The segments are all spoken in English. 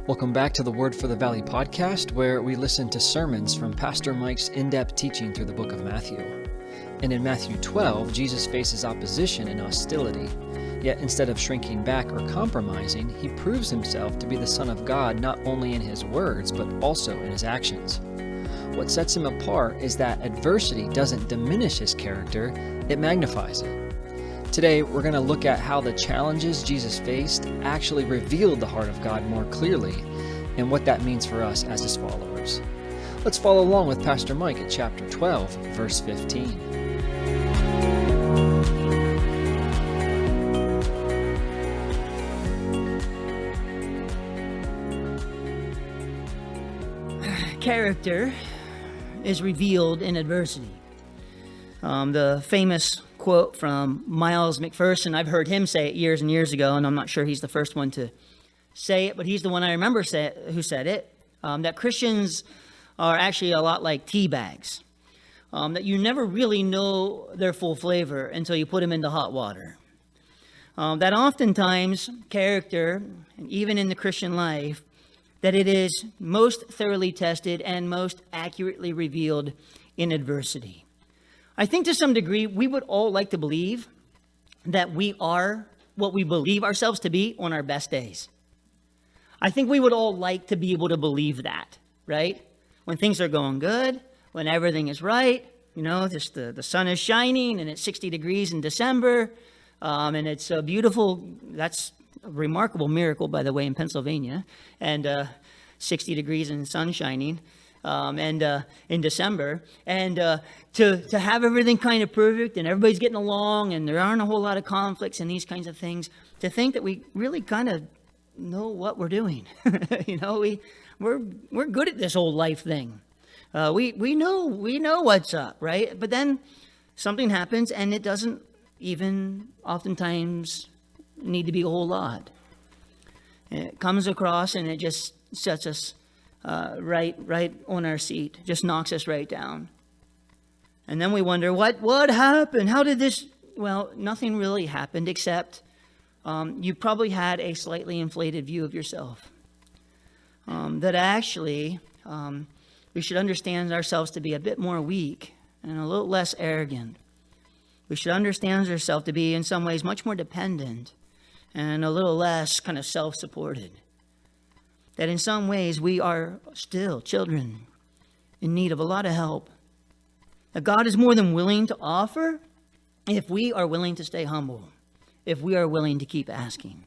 Welcome back to the Word for the Valley podcast, where we listen to sermons from Pastor Mike's in-depth teaching through the book of Matthew. And in Matthew 12, Jesus faces opposition and hostility. Yet instead of shrinking back or compromising, he proves himself to be the Son of God not only in his words, but also in his actions. What sets him apart is that adversity doesn't diminish his character, it magnifies it. Today, we're going to look at how the challenges Jesus faced actually revealed the heart of God more clearly and what that means for us as his followers. Let's follow along with Pastor Mike at chapter 12, verse 15. Character is revealed in adversity. The famous quote from Miles McPherson, I've heard him say it years and years ago, and I'm not sure he's the first one to say it, but he's the one I remember who said it, that Christians are actually a lot like tea bags, that you never really know their full flavor until you put them into hot water. That oftentimes character, and even in the Christian life, that it is most thoroughly tested and most accurately revealed in adversity. I think to some degree, we would all like to believe that we are what we believe ourselves to be on our best days. I think we would all like to be able to believe that, right? When things are going good, when everything is right, just the sun is shining and it's 60 degrees in December, and it's beautiful. That's a remarkable miracle, by the way, in Pennsylvania, and 60 degrees and sun shining. In December, and to have everything kind of perfect and everybody's getting along and there aren't a whole lot of conflicts and these kinds of things, to think that we really kind of know what we're doing. We're good at this whole life thing. We know what's up, right? But then something happens and it doesn't even oftentimes need to be a whole lot. It comes across and it just sets us right on our seat, just knocks us right down. And then we wonder, what happened? How did this? Well, nothing really happened except you probably had a slightly inflated view of yourself. That actually, we should understand ourselves to be a bit more weak and a little less arrogant. We should understand ourselves to be in some ways much more dependent and a little less kind of self-supported. That in some ways we are still children in need of a lot of help. That God is more than willing to offer if we are willing to stay humble, if we are willing to keep asking.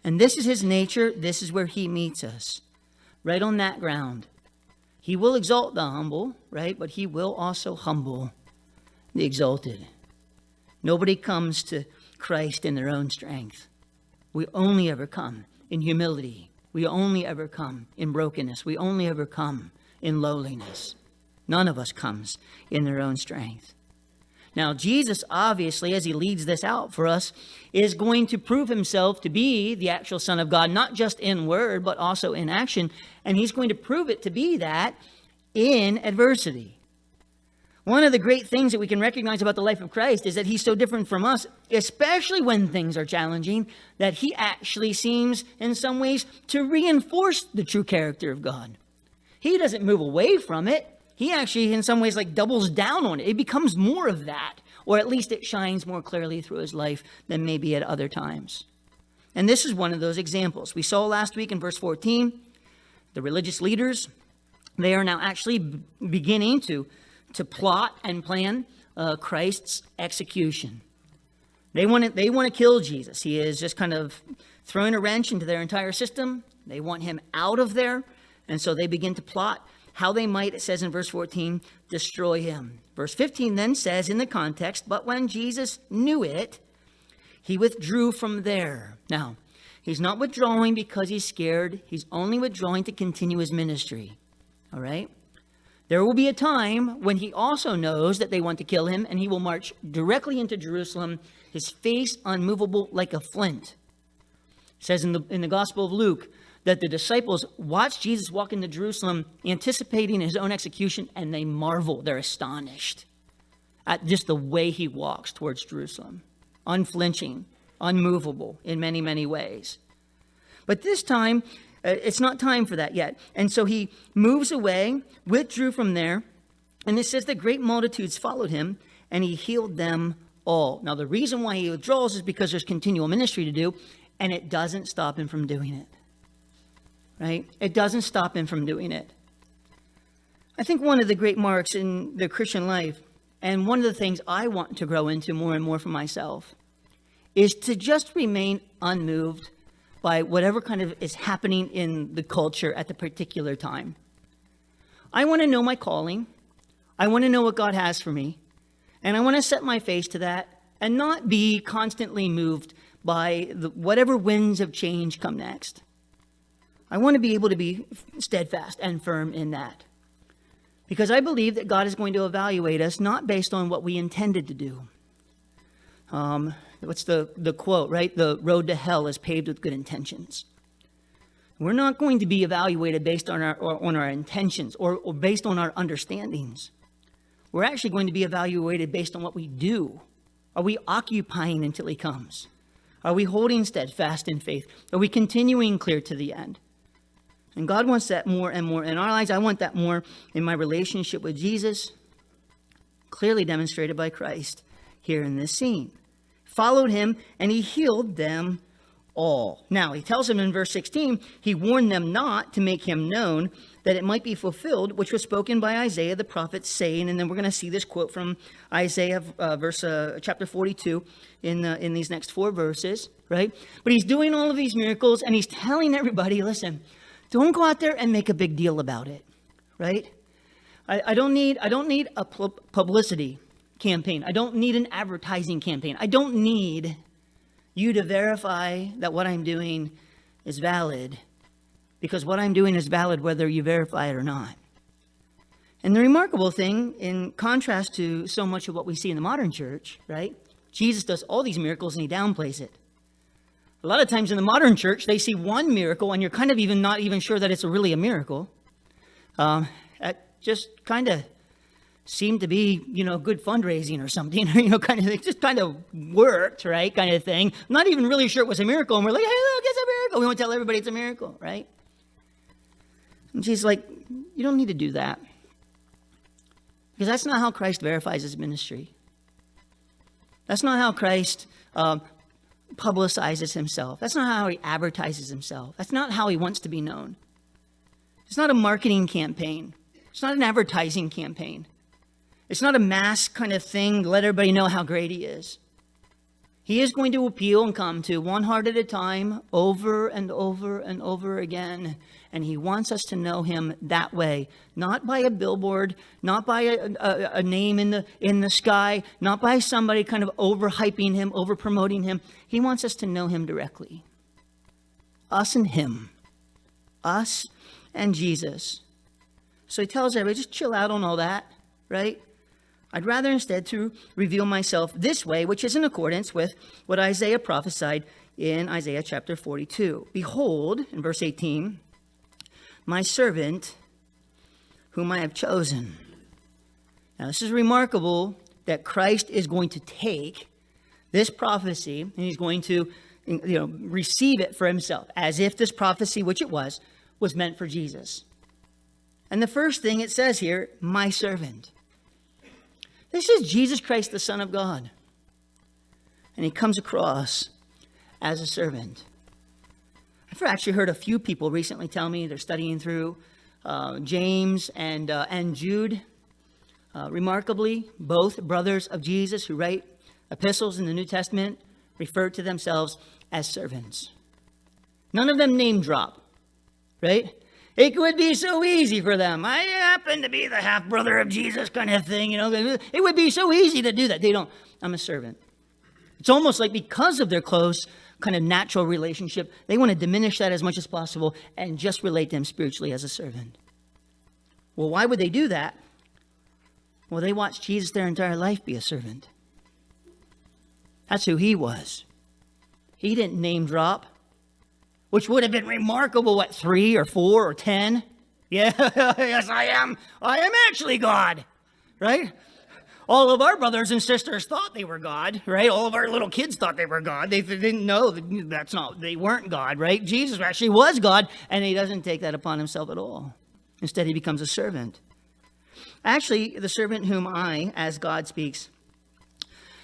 And this is his nature. This is where he meets us, right on that ground. He will exalt the humble, right? But he will also humble the exalted. Nobody comes to Christ in their own strength. We only ever come in humility. We only ever come in brokenness. We only ever come in lowliness. None of us comes in their own strength. Now, Jesus, obviously, as he leads this out for us, is going to prove himself to be the actual Son of God, not just in word, but also in action. And he's going to prove it to be that in adversity. One of the great things that we can recognize about the life of Christ is that he's so different from us, especially when things are challenging, that he actually seems in some ways to reinforce the true character of God. He doesn't move away from it. He actually in some ways doubles down on it. It becomes more of that, or at least it shines more clearly through his life than maybe at other times. And this is one of those examples. We saw last week in verse 14, the religious leaders, they are now actually beginning to plot and plan Christ's execution. They want to kill Jesus. He is just kind of throwing a wrench into their entire system. They want him out of there. And so they begin to plot how they might, it says in verse 14, destroy him. Verse 15 then says in the context, but when Jesus knew it, he withdrew from there. Now, he's not withdrawing because he's scared. He's only withdrawing to continue his ministry. All right? There will be a time when he also knows that they want to kill him, and he will march directly into Jerusalem, his face unmovable like a flint. It says in the Gospel of Luke that the disciples watched Jesus walk into Jerusalem, anticipating his own execution, and they marvel. They're astonished at just the way he walks towards Jerusalem. Unflinching, unmovable in many, many ways. But this time, It's not time for that yet. And so he moves away, withdrew from there. And it says that great multitudes followed him, and he healed them all. Now, the reason why he withdraws is because there's continual ministry to do, and it doesn't stop him from doing it. Right? It doesn't stop him from doing it. I think one of the great marks in the Christian life, and one of the things I want to grow into more and more for myself, is to just remain unmoved by whatever kind of is happening in the culture at the particular time. I want to know my calling. I want to know what God has for me. And I want to set my face to that and not be constantly moved by whatever winds of change come next. I want to be able to be steadfast and firm in that. Because I believe that God is going to evaluate us not based on what we intended to do. What's the quote, right? The road to hell is paved with good intentions. We're not going to be evaluated based on our intentions or based on our understandings. We're actually going to be evaluated based on what we do. Are we occupying until he comes? Are we holding steadfast in faith? Are we continuing clear to the end? And God wants that more and more in our lives. I want that more in my relationship with Jesus, clearly demonstrated by Christ here in this scene. Followed him, and he healed them all. Now, he tells them in verse 16, he warned them not to make him known, that it might be fulfilled, which was spoken by Isaiah the prophet, saying, and then we're going to see this quote from Isaiah, chapter 42, in these next 4 verses, right? But he's doing all of these miracles, and he's telling everybody, listen, don't go out there and make a big deal about it, right? I don't need a publicity campaign. I don't need an advertising campaign. I don't need you to verify that what I'm doing is valid, because what I'm doing is valid whether you verify it or not. And the remarkable thing, in contrast to so much of what we see in the modern church, right? Jesus does all these miracles and he downplays it. A lot of times in the modern church, they see one miracle and you're kind of not even sure that it's really a miracle. That just kind of seemed to be, good fundraising or something, kind of, it just kind of worked, right? Kind of thing. I'm not even really sure it was a miracle. And we're like, hey, look, it's a miracle. We want to tell everybody it's a miracle, right? And she's like, you don't need to do that. Because that's not how Christ verifies his ministry. That's not how Christ publicizes himself. That's not how he advertises himself. That's not how he wants to be known. It's not a marketing campaign. It's not an advertising campaign. It's not a mass kind of thing to let everybody know how great he is. He is going to appeal and come to one heart at a time, over and over and over again. And he wants us to know him that way, not by a billboard, not by a name in the sky, not by somebody kind of overhyping him, over promoting him. He wants us to know him directly. Us and him. Us and Jesus. So he tells everybody, just chill out on all that, right? I'd rather instead to reveal myself this way, which is in accordance with what Isaiah prophesied in Isaiah chapter 42. Behold, in verse 18, my servant whom I have chosen. Now, this is remarkable that Christ is going to take this prophecy and he's going to receive it for himself, as if this prophecy, which it was meant for Jesus. And the first thing it says here, my servant. This is Jesus Christ, the Son of God. And he comes across as a servant. I've actually heard a few people recently tell me they're studying through James and Jude. Remarkably, both brothers of Jesus who write epistles in the New Testament refer to themselves as servants. None of them name drop, right? It would be so easy for them. I happen to be the half-brother of Jesus kind of thing, It would be so easy to do that. They don't. I'm a servant. It's almost like because of their close kind of natural relationship, they want to diminish that as much as possible and just relate to him spiritually as a servant. Well, why would they do that? Well, they watched Jesus their entire life be a servant. That's who he was. He didn't name drop. Which would have been remarkable, 3 or 4 or 10? Yeah, yes, I am. I am actually God, right? all of our brothers and sisters thought they were God, right? All of our little kids thought they were God. They didn't know they weren't God, right? Jesus actually was God, and he doesn't take that upon himself at all. Instead, he becomes a servant. Actually, the servant whom I, as God speaks,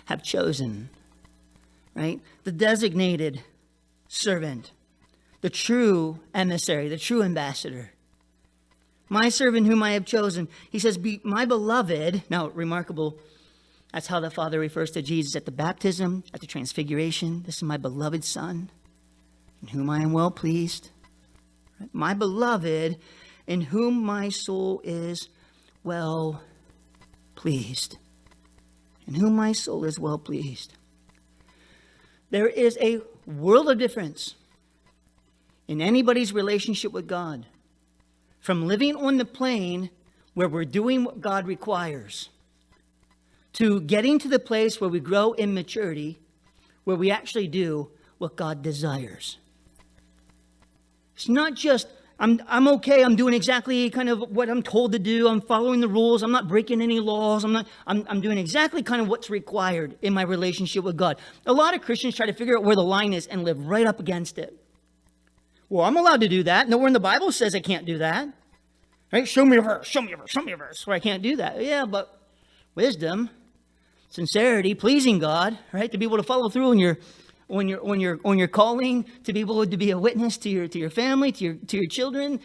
have chosen, right? The designated servant, the true emissary, the true ambassador. My servant whom I have chosen. He says, be my beloved. Now, remarkable. That's how the Father refers to Jesus at the baptism, at the transfiguration. This is my beloved Son, in whom I am well pleased. My beloved, in whom my soul is well pleased. In whom my soul is well pleased. There is a world of difference in anybody's relationship with God. From living on the plane where we're doing what God requires, to getting to the place where we grow in maturity, where we actually do what God desires. It's not just, I'm okay, I'm doing exactly kind of what I'm told to do, I'm following the rules, I'm not breaking any laws, I'm doing exactly kind of what's required in my relationship with God. A lot of Christians try to figure out where the line is and live right up against it. Well, I'm allowed to do that. Nowhere in the Bible says I can't do that. Right? Show me a verse, show me a verse, show me a verse where I can't do that. Yeah, but wisdom, sincerity, pleasing God, right? To be able to follow through on your calling, to be able to be a witness to your family, to your children.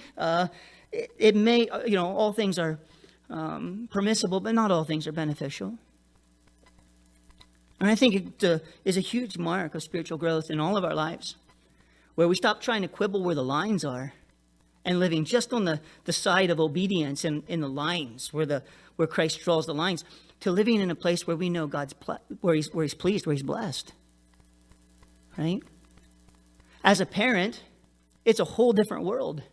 It may, all things are permissible, but not all things are beneficial. And I think it is a huge mark of spiritual growth in all of our lives, where we stop trying to quibble where the lines are and living just on the side of obedience and in the lines where Christ draws the lines, to living in a place where we know where he's pleased, where he's blessed. Right? As a parent, it's a whole different world.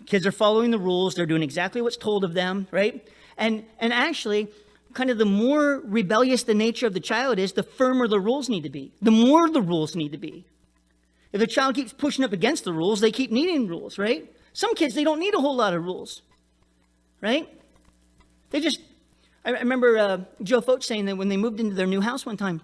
Kids are following the rules, they're doing exactly what's told of them, right? And actually, kind of the more rebellious the nature of the child is, the firmer the rules need to be. The more the rules need to be. If the child keeps pushing up against the rules, they keep needing rules, right? Some kids, they don't need a whole lot of rules, right? I remember Joe Foach saying that when they moved into their new house one time,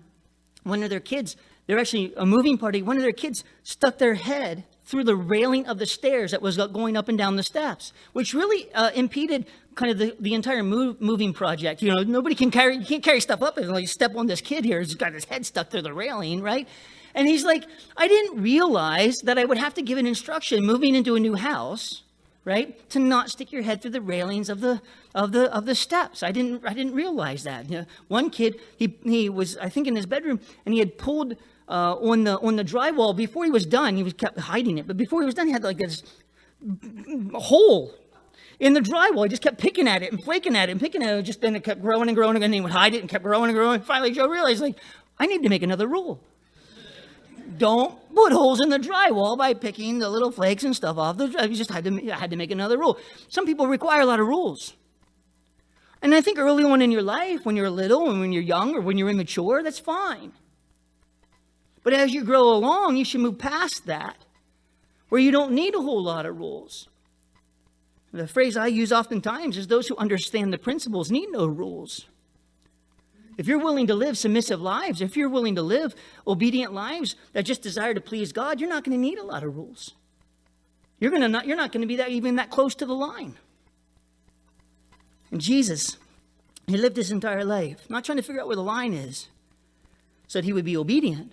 one of their kids, they're actually a moving party, one of their kids stuck their head through the railing of the stairs that was going up and down the steps, which really impeded kind of the entire moving project. You can't carry stuff up and like step on this kid here who's got his head stuck through the railing, right? And he's like, I didn't realize that I would have to give an instruction moving into a new house, right, to not stick your head through the railings of the steps. I didn't realize that. One kid, he was, I think, in his bedroom, and he had pulled on the drywall before he was done. He kept hiding it, but before he was done, he had like this hole in the drywall. He just kept picking at it and flaking at it and picking at it. Just then it kept growing and growing, and then he would hide it and kept growing and growing. Finally, Joe realized, I need to make another rule. Don't put holes in the drywall by picking the little flakes and stuff off. I just had to make another rule. Some people require a lot of rules. And I think early on in your life, when you're little and when you're young or when you're immature, that's fine. But as you grow along, you should move past that, where you don't need a whole lot of rules. The phrase I use oftentimes is those who understand the principles need no rules. If you're willing to live submissive lives, if you're willing to live obedient lives that just desire to please God, you're not going to need a lot of rules. You're not going to be even that close to the line. And Jesus, he lived his entire life, not trying to figure out where the line is, so that he would be obedient.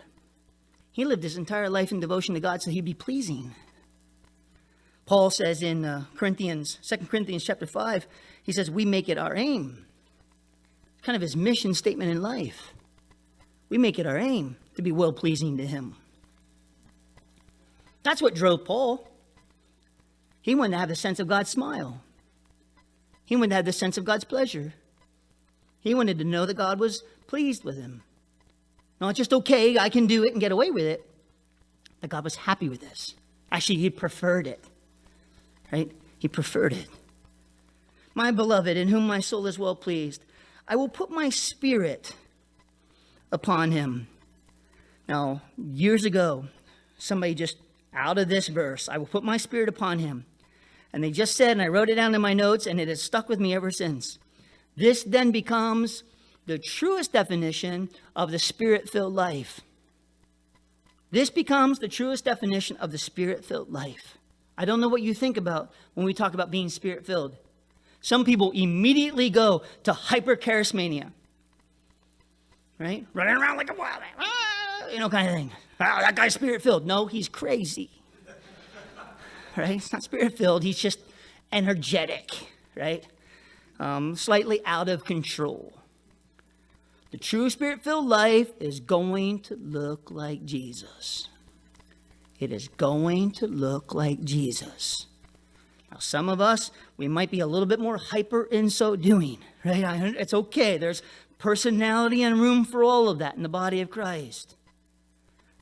He lived his entire life in devotion to God so he'd be pleasing. Paul says in 2 Corinthians chapter 5, he says, we make it our aim. Kind of his mission statement in life. We make it our aim to be well-pleasing to him. That's what drove Paul. He wanted to have the sense of God's smile. He wanted to have the sense of God's pleasure. He wanted to know that God was pleased with him. Not just, okay, I can do it and get away with it. That God was happy with this. Actually, he preferred it. Right? He preferred it. My beloved, in whom my soul is well pleased, I will put my spirit upon him. Now, years ago, somebody just out of this verse, I will put my spirit upon him. And they just said, and I wrote it down in my notes, and it has stuck with me ever since. This then becomes the truest definition of the Spirit-filled life. This becomes the truest definition of the Spirit-filled life. I don't know what you think about when we talk about being Spirit-filled. Some people immediately go to hyper-charismania, right? Running around like a wild man, kind of thing. Oh, that guy's Spirit-filled. No, he's crazy, right? He's not Spirit-filled. He's just energetic, right? Slightly out of control. The true Spirit-filled life is going to look like Jesus. It is going to look like Jesus. Now, some of us, we might be a little bit more hyper in so doing, right? It's okay. There's personality and room for all of that in the body of Christ.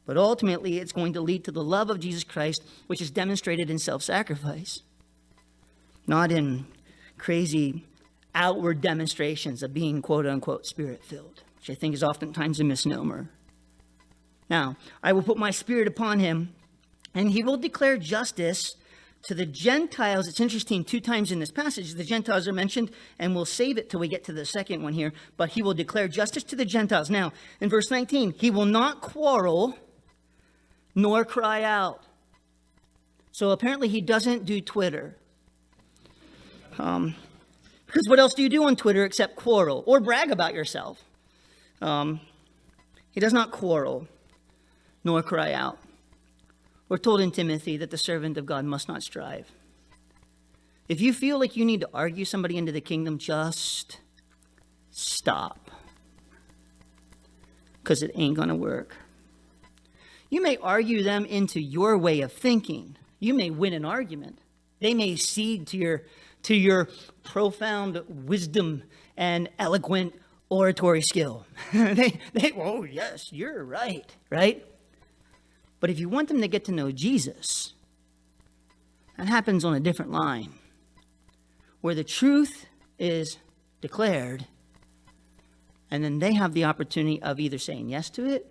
But ultimately, it's going to lead to the love of Jesus Christ, which is demonstrated in self-sacrifice, not in crazy outward demonstrations of being quote-unquote Spirit-filled, which I think is oftentimes a misnomer. Now, I will put my Spirit upon him, and he will declare justice to the Gentiles. It's interesting, 2 times in this passage, the Gentiles are mentioned, and we'll save it till we get to the second one here, but he will declare justice to the Gentiles. Now, in verse 19, he will not quarrel nor cry out. So apparently he doesn't do Twitter. Because what else do you do on Twitter except quarrel or brag about yourself? He does not quarrel nor cry out. We're told in Timothy that the servant of God must not strive. If you feel like you need to argue somebody into the kingdom, just stop. Because it ain't going to work. You may argue them into your way of thinking. You may win an argument. They may cede to your profound wisdom and eloquent oratory skill. Oh, yes, you're right, right? But if you want them to get to know Jesus, that happens on a different line, where the truth is declared, and then they have the opportunity of either saying yes to it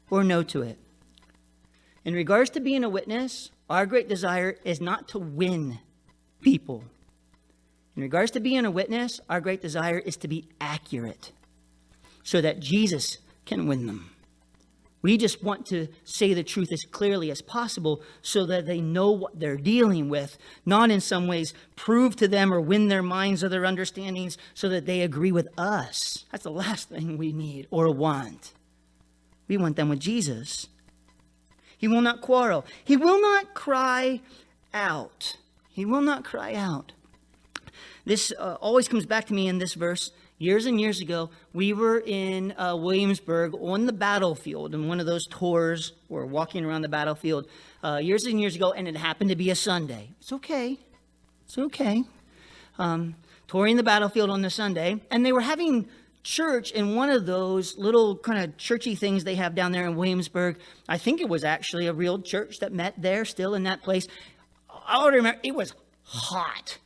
or no to it. In regards to being a witness, our great desire is not to win people. In regards to being a witness, our great desire is to be accurate so that Jesus can win them. We just want to say the truth as clearly as possible so that they know what they're dealing with, not in some ways prove to them or win their minds or their understandings so that they agree with us. That's the last thing we need or want. We want them with Jesus. He will not quarrel. He will not cry out. He will not cry out. This always comes back to me in this verse. Years and years ago, we were in Williamsburg on the battlefield in one of those tours. We're walking around the battlefield years and years ago, and it happened to be a Sunday. It's okay. It's okay. Touring the battlefield on the Sunday, and they were having church in one of those little kind of churchy things they have down there in Williamsburg. I think it was actually a real church that met there still in that place. I remember it was hot.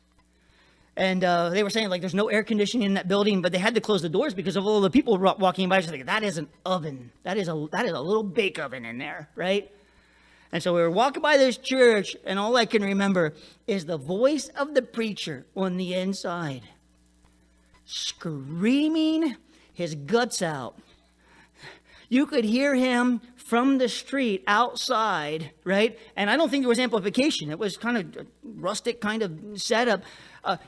And they were saying, like, there's no air conditioning in that building, but they had to close the doors because of all the people walking by. So like, that is an oven. That is a little bake oven in there, right? And so we were walking by this church, and all I can remember is the voice of the preacher on the inside, screaming his guts out. You could hear him from the street outside, right? And I don't think there was amplification. It was kind of rustic kind of setup.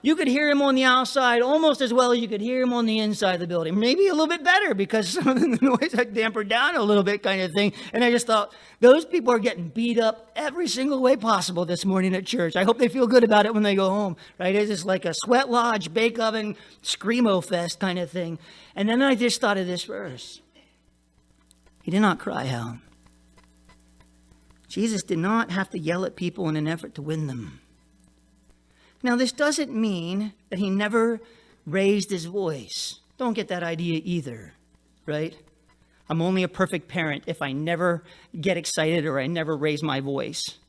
You could hear him on the outside almost as well as you could hear him on the inside of the building. Maybe a little bit better because some of the noise had dampered down a little bit kind of thing. And I just thought, those people are getting beat up every single way possible this morning at church. I hope they feel good about it when they go home, right? It's just like a sweat lodge, bake oven, screamo fest kind of thing. And then I just thought of this verse. He did not cry out. Jesus did not have to yell at people in an effort to win them. Now, this doesn't mean that he never raised his voice. Don't get that idea either, right? I'm only a perfect parent if I never get excited or I never raise my voice,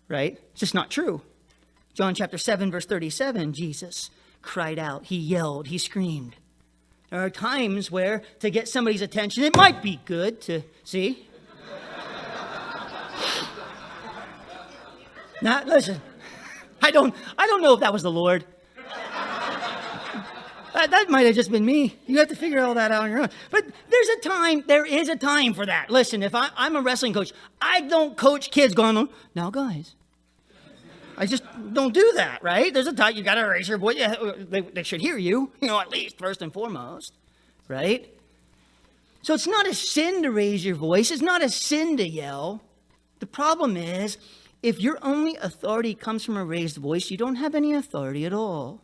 right? It's just not true. John chapter 7, verse 37, Jesus cried out, he yelled, he screamed. There are times where, to get somebody's attention, it might be good to see. Now, listen, I don't know if that was the Lord. that might have just been me. You have to figure all that out on your own. But there is a time for that. Listen, if I'm a wrestling coach, I don't coach kids going, now guys. I just don't do that, right? There's a time you got to raise your voice. They should hear you, at least first and foremost, right? So it's not a sin to raise your voice. It's not a sin to yell. The problem is, if your only authority comes from a raised voice, you don't have any authority at all.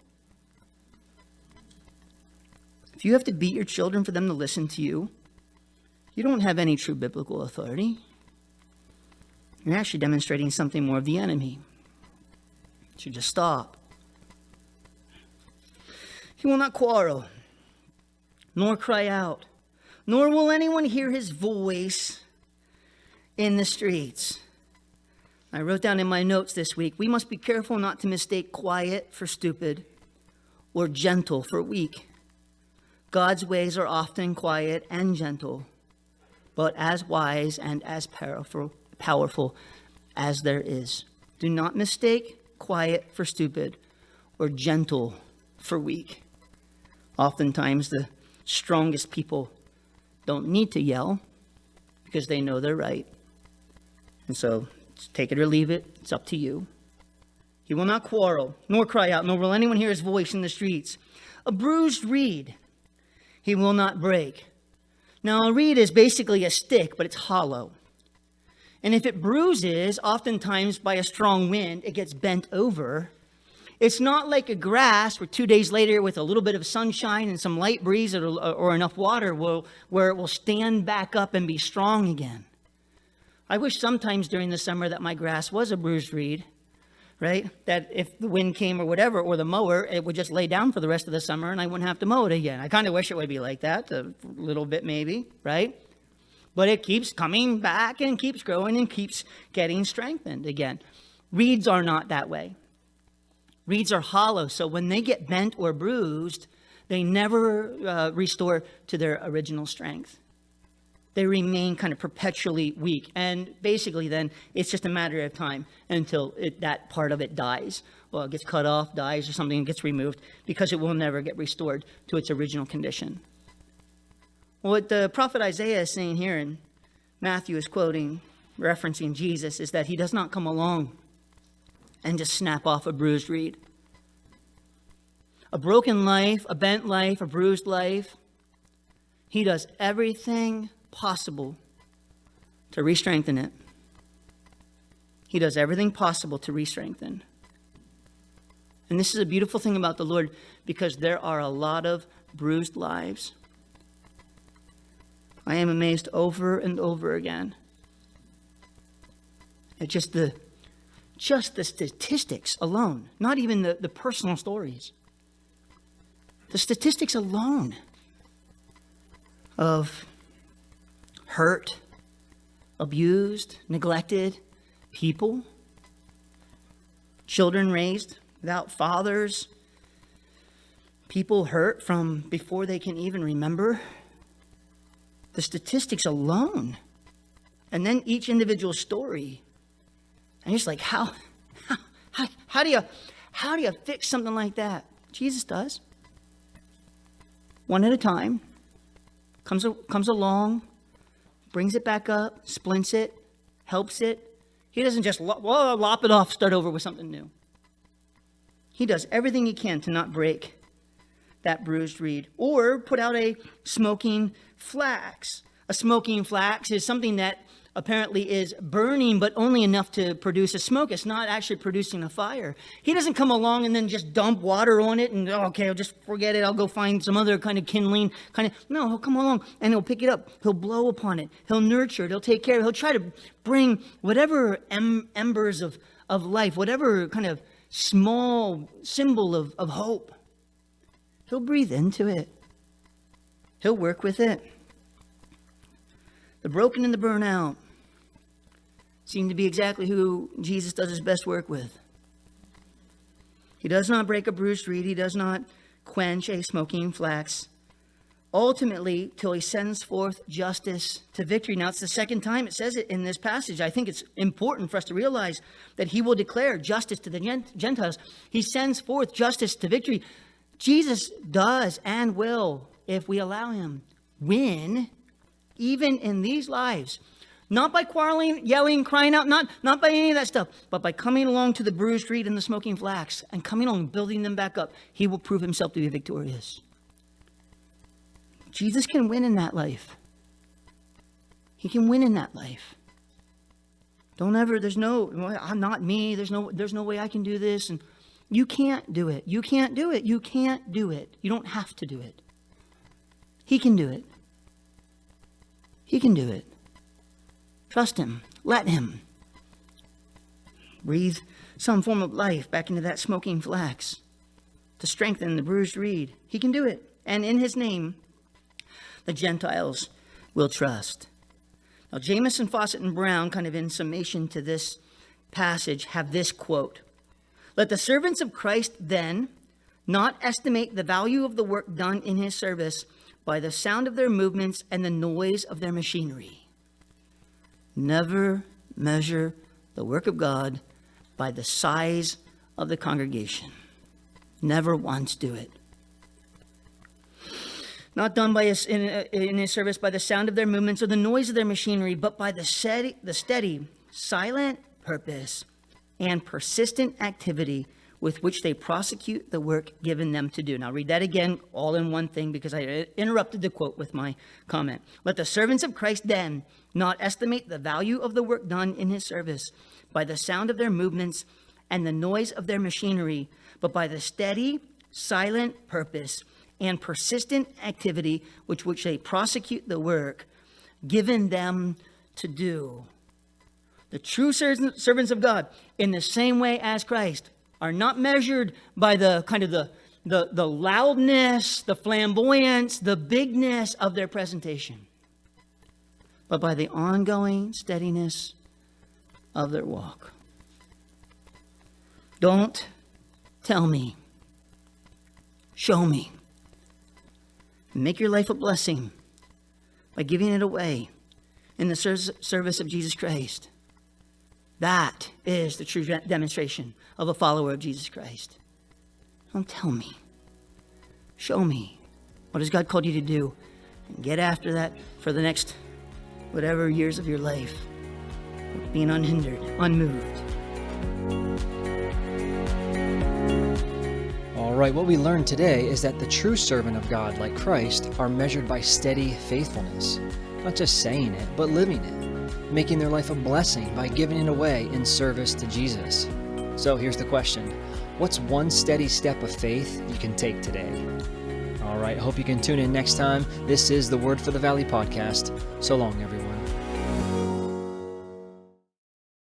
If you have to beat your children for them to listen to you, you don't have any true biblical authority. You're actually demonstrating something more of the enemy. You should just stop. He will not quarrel, nor cry out, nor will anyone hear his voice in the streets. I wrote down in my notes this week, we must be careful not to mistake quiet for stupid or gentle for weak. God's ways are often quiet and gentle, but as wise and as powerful as there is. Do not mistake quiet for stupid or gentle for weak. Oftentimes, the strongest people don't need to yell because they know they're right. And so, take it or leave it. It's up to you. He will not quarrel, nor cry out, nor will anyone hear his voice in the streets. A bruised reed he will not break. Now, a reed is basically a stick, but it's hollow. And if it bruises, oftentimes by a strong wind, it gets bent over. It's not like a grass where 2 days later, with a little bit of sunshine and some light breeze or enough water, where it will stand back up and be strong again. I wish sometimes during the summer that my grass was a bruised reed, right? That if the wind came or whatever, or the mower, it would just lay down for the rest of the summer and I wouldn't have to mow it again. I kind of wish it would be like that, a little bit maybe, right? But it keeps coming back and keeps growing and keeps getting strengthened again. Reeds are not that way. Reeds are hollow, so when they get bent or bruised, they never restore to their original strength. They remain kind of perpetually weak. And basically then, it's just a matter of time until that part of it dies. Well, it gets cut off, dies, or something, and gets removed, because it will never get restored to its original condition. Well, what the prophet Isaiah is saying here, and Matthew is quoting, referencing Jesus, is that he does not come along and just snap off a bruised reed. A broken life, a bent life, a bruised life, he does everything possible to re-strengthen it. He does everything possible to re-strengthen. And this is a beautiful thing about the Lord, because there are a lot of bruised lives. I am amazed over and over again at just the statistics alone, not even the personal stories. The statistics alone of hurt, abused, neglected people, children raised without fathers, people hurt from before they can even remember. The statistics alone, and then each individual story, and it's like, how do you fix something like that? Jesus does. One at a time, comes along, brings it back up, splints it, helps it. He doesn't just lop it off, start over with something new. He does everything he can to not break that bruised reed, or put out a smoking flax. A smoking flax is something that apparently is burning, but only enough to produce a smoke. It's not actually producing a fire. He doesn't come along and then just dump water on it and, okay, I'll just forget it. I'll go find some other kind of kindling. No, he'll come along and he'll pick it up. He'll blow upon it. He'll nurture it. He'll take care of it. He'll try to bring whatever embers of life, whatever kind of small symbol of hope. He'll breathe into it. He'll work with it. The broken and the burnout seem to be exactly who Jesus does his best work with. He does not break a bruised reed. He does not quench a smoking flax. Ultimately, till he sends forth justice to victory. Now, it's the second time it says it in this passage. I think it's important for us to realize that he will declare justice to the Gentiles. He sends forth justice to victory. Jesus does and will, if we allow him, win even in these lives. Not by quarreling, yelling, crying out, not by any of that stuff, but by coming along to the bruised reed and the smoking flax and coming along and building them back up. He will prove himself to be victorious. Jesus can win in that life. He can win in that life. Don't ever, I'm not me, there's no way I can do this. And you can't do it. You can't do it. You can't do it. You don't have to do it. He can do it. He can do it. Trust him. Let him. Breathe some form of life back into that smoking flax to strengthen the bruised reed. He can do it. And in his name, the Gentiles will trust. Now, Jamieson, Fawcett, and Brown, kind of in summation to this passage, have this quote. Let the servants of Christ then not estimate the value of the work done in his service by the sound of their movements and the noise of their machinery. Never measure the work of God by the size of the congregation. Never once do it. Not done by in his service by the sound of their movements or the noise of their machinery, but by the steady, silent purpose and persistent activity with which they prosecute the work given them to do. Now read that again, all in one thing, because I interrupted the quote with my comment. Let the servants of Christ then not estimate the value of the work done in his service by the sound of their movements and the noise of their machinery, but by the steady, silent purpose and persistent activity with which they prosecute the work given them to do. The true servants of God, in the same way as Christ, are not measured by the kind of the loudness, the flamboyance, the bigness of their presentation, but by the ongoing steadiness of their walk. Don't tell me. Show me. Make your life a blessing by giving it away in the service of Jesus Christ. That is the true demonstration of a follower of Jesus Christ. Don't tell me. Show me. What has God called you to do? And get after that for the next whatever years of your life. Being unhindered, unmoved. All right, what we learned today is that the true servant of God, like Christ, are measured by steady faithfulness. Not just saying it, but living it. Making their life a blessing by giving it away in service to Jesus. So here's the question. What's one steady step of faith you can take today? All right, I hope you can tune in next time. This is the Word for the Valley podcast. So long, everyone.